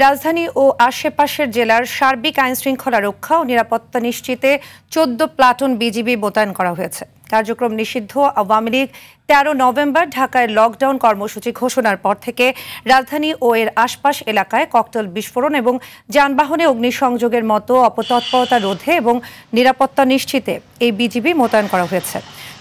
রাজধানী ও আশেপাশের জেলার সার্বিক আইনশৃঙ্খলা রক্ষা ও নিরাপত্তা নিশ্চিতে ১৪ প্লাটুন বিজিবি মোতায়েন করা হয়েছে। কার্যক্রম নিষিদ্ধ আওয়ামী লীগ ১৩ নভেম্বর ঢাকায় লকডাউন কর্মসূচি ঘোষণার পর থেকে রাজধানী ও এর আশপাশ এলাকায় ককটেল বিস্ফোরণ এবং যানবাহনে অগ্নিসংযোগের মতো অপতৎপরতা রোধে এবং নিরাপত্তা নিশ্চিতে এই বিজিবি মোতায়েন করা হয়েছে।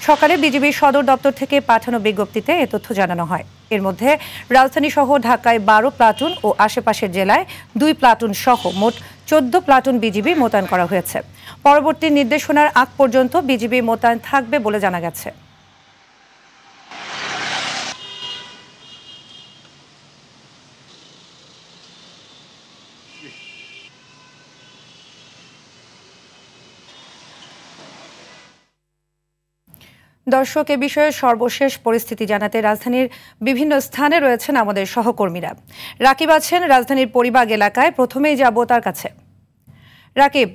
সকালে বিজিবির সদর দপ্তর থেকে পাঠানো বিজ্ঞপ্তিতে এ তথ্য জানানো হয়। এর মধ্যে রাজধানী সহ ঢাকায় ১২ প্লাটুন ও আশেপাশের জেলায় ২ প্লাটুন সহ মোট ১৪ প্লাটুন বিজিবি মোতায়েন করা হয়েছে। পরবর্তী নির্দেশনার আগ পর্যন্ত বিজিবি মোতায়েন থাকবে বলে জানা গেছে। দর্শক, এ বিষয়ে সর্বশেষ পরিস্থিতি জানাতে রাজধানীর বিভিন্ন স্থানে রয়েছেন আমাদের সহকর্মীরা। রাকিব আছেন রাজধানীর পরিবাগ এলাকায়, প্রথমেই যাব তার কাছে। রাকিব,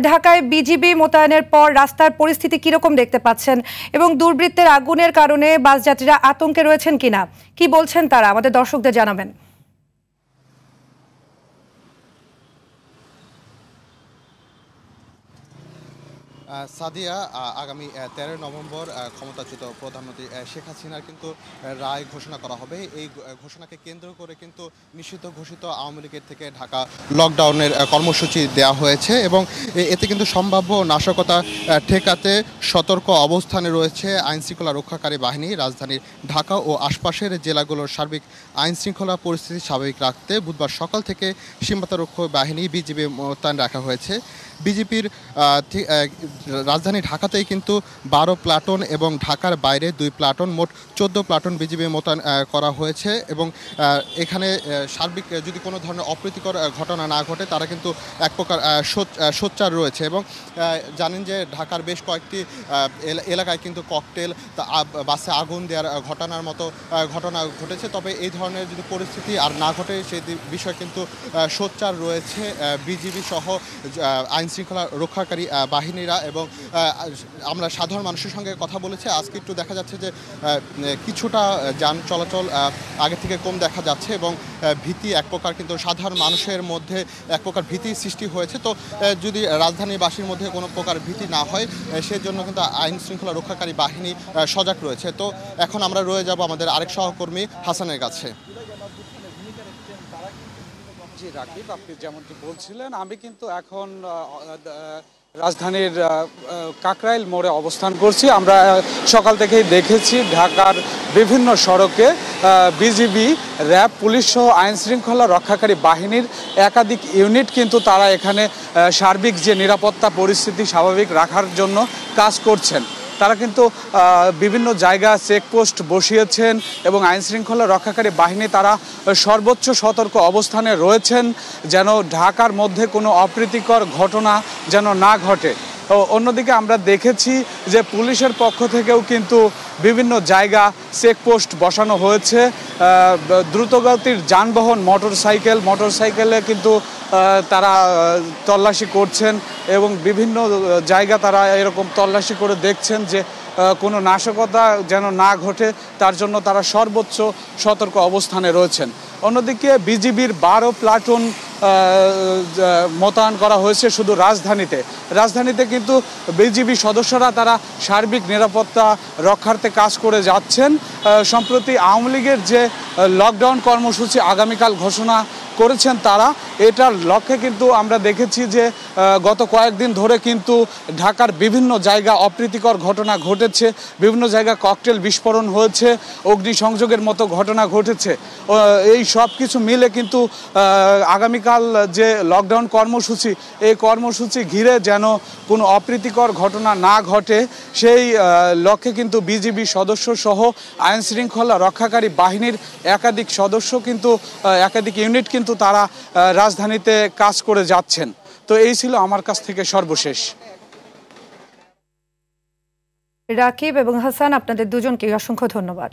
ঢাকায় বিজিবি মোতায়েনের পর রাস্তার পরিস্থিতি কিরকম দেখতে পাচ্ছেন এবং দুর্বৃত্তের আগুনের কারণে বাসযাত্রীরা আতঙ্কে রয়েছেন কিনা, কি বলছেন তারা, আমাদের দর্শকদের জানাবেন। সাদিয়া, আগামী ১৩ নভেম্বর ক্ষমতাচ্যুত প্রধানমন্ত্রী শেখ হাসিনার কিন্তু রায় ঘোষণা করা হবে। এই ঘোষণাকে কেন্দ্র করে কিন্তু নিষিদ্ধ ঘোষিত আওয়ামী লীগের থেকে ঢাকা লকডাউনের কর্মসূচি দেওয়া হয়েছে এবং এতে কিন্তু সম্ভাব্য নাশকতা ঠেকাতে সতর্ক অবস্থানে রয়েছে আইনশৃঙ্খলা রক্ষাকারী বাহিনী। রাজধানীর ঢাকা ও আশপাশের জেলাগুলোর সার্বিক আইনশৃঙ্খলা পরিস্থিতি স্বাভাবিক রাখতে বুধবার সকাল থেকে সীমান্তরক্ষী বাহিনী বিজিবি মোতায়েন রাখা হয়েছে। বিজেপির রাজধানী ঢাকাতেই কিন্তু ১২ প্লাটুন এবং ঢাকার বাইরে ২ প্লাটুন, মোট ১৪ প্লাটুন বিজিবি মোতায়েন করা হয়েছে এবং এখানে সার্বিক যদি কোনো ধরনের অপ্রীতিকর ঘটনা না ঘটে তারা কিন্তু এক প্রকার সোচ্চার রয়েছে। এবং জানেন যে ঢাকার বেশ কয়েকটি এলাকায় কিন্তু ককটেল, বাসে আগুন দেওয়ার ঘটনার মতো ঘটনা ঘটেছে। তবে এই ধরনের যদি পরিস্থিতি আর না ঘটে সেই বিষয়ে কিন্তু সোচ্চার রয়েছে বিজিবি সহ আইনশৃঙ্খলা রক্ষাকারী বাহিনীরা। এবং আমরা সাধারণ মানুষের সঙ্গে কথা বলেছি, আজকে একটু দেখা যাচ্ছে যে কিছুটা যান চলাচল আগে থেকে কম দেখা যাচ্ছে এবং ভীতি এক প্রকার কিন্তু সাধারণ মানুষের মধ্যে এক প্রকার ভীতি সৃষ্টি হয়েছে। তো যদি রাজধানীবাসীর মধ্যে কোনো প্রকার ভীতি না হয় সেজন্য কিন্তু আইন শৃঙ্খলা রক্ষাকারী বাহিনী সজাগ রয়েছে। তো এখন আমরা রয়ে যাব আমাদের আরেক সহকর্মী হাসানের কাছে। জি রাকিব, আপনি যেমনটি বলছিলেন, আমি কিন্তু এখন রাজধানীর কাকরাইল মোড়ে অবস্থান করছি। আমরা সকাল থেকেই দেখেছি ঢাকার বিভিন্ন সড়কে বিজিবি, র্যাব, পুলিশ সহ আইনশৃঙ্খলা রক্ষাকারী বাহিনীর একাধিক ইউনিট কিন্তু তারা এখানে সার্বিক যে নিরাপত্তা পরিস্থিতি স্বাভাবিক রাখার জন্য কাজ করছেন। তারা কিন্তু বিভিন্ন জায়গা চেকপোস্ট বসিয়েছেন এবং আইনশৃঙ্খলা রক্ষাকারী বাহিনী তারা সর্বোচ্চ সতর্ক অবস্থানে রয়েছেন যেন ঢাকার মধ্যে কোনো অপ্রীতিকর ঘটনা যেন না ঘটে। অন্যদিকে আমরা দেখেছি যে পুলিশের পক্ষ থেকেও কিন্তু বিভিন্ন জায়গা চেকপোস্ট বসানো হয়েছে। দ্রুতগতির যানবাহন, মোটরসাইকেলে কিন্তু তারা তল্লাশি করছেন এবং বিভিন্ন জায়গা তারা এরকম তল্লাশি করে দেখছেন যে কোনো নাশকতা যেন না ঘটে, তার জন্য তারা সর্বোচ্চ সতর্ক অবস্থানে রয়েছেন। অন্যদিকে বিজিবির ১২ প্লাটুন মোতায়েন করা হয়েছে শুধু রাজধানীতে কিন্তু বিজিবি সদস্যরা তারা সার্বিক নিরাপত্তা রক্ষার্থে কাজ করে যাচ্ছেন। সম্প্রতি আওয়ামী লীগের যে লকডাউন কর্মসূচি আগামীকাল ঘোষণা করেছেন তারা, এটার লক্ষ্যে কিন্তু আমরা দেখেছি যে গত কয়েকদিন ধরে কিন্তু ঢাকার বিভিন্ন জায়গা অপ্রীতিকর ঘটনা ঘটেছে, বিভিন্ন জায়গায় ককটেল বিস্ফোরণ হয়েছে, অগ্নিসংযোগের মতো ঘটনা ঘটেছে। এই সব কিছু মিলে কিন্তু আগামীকাল যে লকডাউন কর্মসূচি, এই কর্মসূচি ঘিরে যেন কোনো অপ্রীতিকর ঘটনা না ঘটে সেই লক্ষ্যে কিন্তু বিজিবি সদস্য সহ আইনশৃঙ্খলা রক্ষাকারী বাহিনীর একাধিক সদস্য কিন্তু একাধিক ইউনিট কিন্তু তারা রাজধানীতে কাজ করে যাচ্ছেন। তো এই ছিল আমার কাছ থেকে সর্বশেষ। রাকিব এবং হাসান, আপনাদের দুজনকে অসংখ্য ধন্যবাদ।